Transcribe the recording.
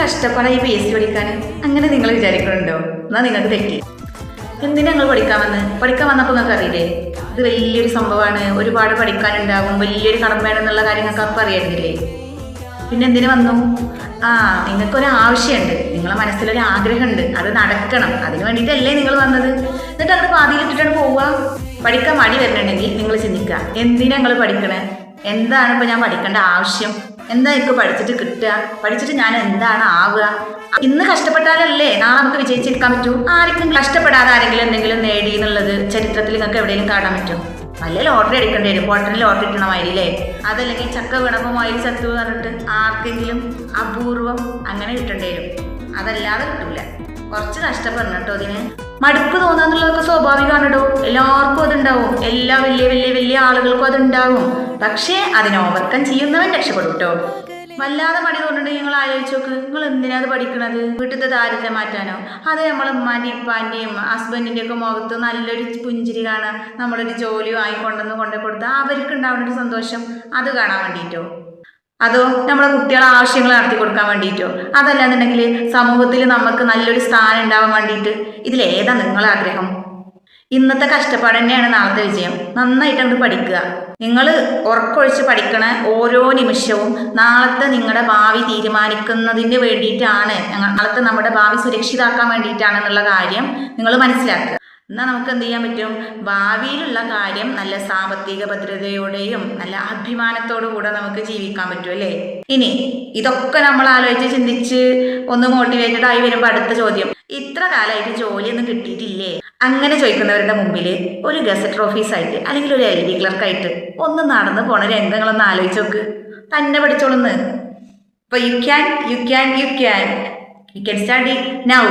കഷ്ടപ്പാടായി PSC പഠിക്കാൻ അങ്ങനെ നിങ്ങൾ വിചാരിക്കുന്നുണ്ടോ? എന്നാൽ നിങ്ങൾക്ക് തെറ്റി. എന്തിനാ ഞങ്ങൾ പഠിക്കാൻ വന്നപ്പോൾ നിങ്ങൾക്ക് അറിയില്ലേ ഇത് വലിയൊരു സംഭവമാണ്, ഒരുപാട് പഠിക്കാനുണ്ടാകും, വലിയൊരു കടമ്പയാണെന്നുള്ള കാര്യം നിങ്ങൾക്ക് അപ്പം അറിയായിരുന്നില്ലേ? പിന്നെ എന്തിനു വന്നു? നിങ്ങൾക്കൊരു ആവശ്യമുണ്ട്, നിങ്ങളെ മനസ്സിലൊരു ആഗ്രഹമുണ്ട്, അത് നടക്കണം, അതിന് വേണ്ടിയിട്ടല്ലേ നിങ്ങൾ വന്നത്. എന്നിട്ട് അങ്ങനെ പാതിയിലിട്ടിട്ടാണ് പോവുക. പഠിക്കാൻ മടി വരുന്നുണ്ടെങ്കിൽ നിങ്ങൾ ചിന്തിക്കുക, എന്തിനാ നിങ്ങൾ പഠിക്കണേ? എന്താണ് ഇപ്പോൾ ഞാൻ പഠിക്കേണ്ട ആവശ്യം? എന്താ എനിക്ക് പഠിച്ചിട്ട് കിട്ടുക? പഠിച്ചിട്ട് ഞാൻ എന്താണ് ആവുക? ഇന്ന് കഷ്ടപ്പെട്ടാലല്ലേ നാളെ നമുക്ക് വിജയിച്ചെടുക്കാൻ പറ്റൂ. ആർക്കും കഷ്ടപ്പെടാതെ ആരെങ്കിലും എന്തെങ്കിലും നേടി എന്നുള്ളത് ചരിത്രത്തിൽ നിങ്ങൾക്ക് എവിടെയെങ്കിലും കാണാൻ പറ്റും? വല്ല ലോട്ടറി അടിക്കേണ്ടി വരും, പോട്ടന് ലോട്ടറി കിട്ടണ മാതിരില്ലേ? അതല്ലെങ്കിൽ ചക്ക വീണപ്പോൾ മയിൽ ചത്തു പറഞ്ഞിട്ട് ആർക്കെങ്കിലും അപൂർവം അങ്ങനെ കിട്ടേണ്ടി വരും. അതല്ലാതെ കിട്ടൂല. കുറച്ച് കഷ്ടപ്പെടണം കേട്ടോ. അതിന് മടുപ്പ് തോന്നാന്നുള്ളതൊക്കെ സ്വാഭാവികമാണ് കേട്ടോ. എല്ലാവർക്കും അതുണ്ടാവും, എല്ലാ വലിയ ആളുകൾക്കും അതുണ്ടാവും. പക്ഷേ അതിനെ ഓവർകം ചെയ്യുന്നവൻ രക്ഷപ്പെടും കേട്ടോ. വല്ലാതെ മടി തോന്നുന്നുണ്ടെങ്കിൽ നിങ്ങൾ ആലോചിച്ച് നോക്ക്, നിങ്ങൾ എന്തിനാ അത് പഠിക്കണത്? വീട്ടിലത്തെ ദാരിദ്ര്യം മാറ്റാനോ? അത് നമ്മളെ ഉമ്മാൻ്റെയും ഉപ്പാൻ്റെയും ഹസ്ബൻഡിൻ്റെ ഒക്കെ മുഖത്ത് നല്ലൊരു പുഞ്ചിരി കാണാൻ, നമ്മളൊരു ജോലി കൊണ്ടു കൊടുത്താൽ അവർക്ക് ഉണ്ടാവുന്ന ഒരു സന്തോഷം, അത് കാണാൻ വേണ്ടിയിട്ടോ? അതോ നമ്മളെ കുട്ടികളെ ആവശ്യങ്ങൾ നടത്തി കൊടുക്കാൻ വേണ്ടിയിട്ടോ? അതല്ലാന്നുണ്ടെങ്കിൽ സമൂഹത്തിൽ നമുക്ക് നല്ലൊരു സ്ഥാനം ഉണ്ടാവാൻ വേണ്ടിയിട്ട്? ഇതിലേതാ നിങ്ങളെ ആഗ്രഹം? ഇന്നത്തെ കഷ്ടപ്പാട് തന്നെയാണ് നാളത്തെ വിജയം. നന്നായിട്ട് അങ്ങോട്ട് പഠിക്കുക. നിങ്ങൾ ഉറക്കൊഴിച്ച് പഠിക്കണ ഓരോ നിമിഷവും നാളത്തെ നിങ്ങളുടെ ഭാവി തീരുമാനിക്കുന്നതിന് വേണ്ടിയിട്ടാണ്, നാളത്തെ നമ്മുടെ ഭാവി സുരക്ഷിതാക്കാൻ വേണ്ടിയിട്ടാണ് എന്നുള്ള കാര്യം നിങ്ങൾ മനസ്സിലാക്കുക. എന്നാൽ നമുക്ക് എന്ത് ചെയ്യാൻ പറ്റും? ഭാവിയിലുള്ള കാര്യം നല്ല സാമ്പത്തിക ഭദ്രതയോടെയും നല്ല അഭിമാനത്തോടു കൂടെ നമുക്ക് ജീവിക്കാൻ പറ്റും അല്ലേ? ഇനി ഇതൊക്കെ നമ്മൾ ആലോചിച്ച് ചിന്തിച്ച് ഒന്ന് മോട്ടിവേറ്റഡ് ആയി വരുമ്പോൾ അടുത്ത ചോദ്യം, ഇത്ര കാലമായിട്ട് ജോലിയൊന്നും കിട്ടിയിട്ടില്ലേ? അങ്ങനെ ചോദിക്കുന്നവരുടെ മുമ്പിൽ ഒരു ഗസറ്റ് ഓഫീസായിട്ട് അല്ലെങ്കിൽ ഒരു LD ക്ലർക്കായിട്ട് ഒന്ന് നടന്നു പോണ രംഗങ്ങളൊന്ന് ആലോചിച്ച് നോക്ക്. തന്നെ പഠിച്ചോളുന്ന്. അപ്പോൾ യു ക്യാൻ സ്റ്റഡി നൗ.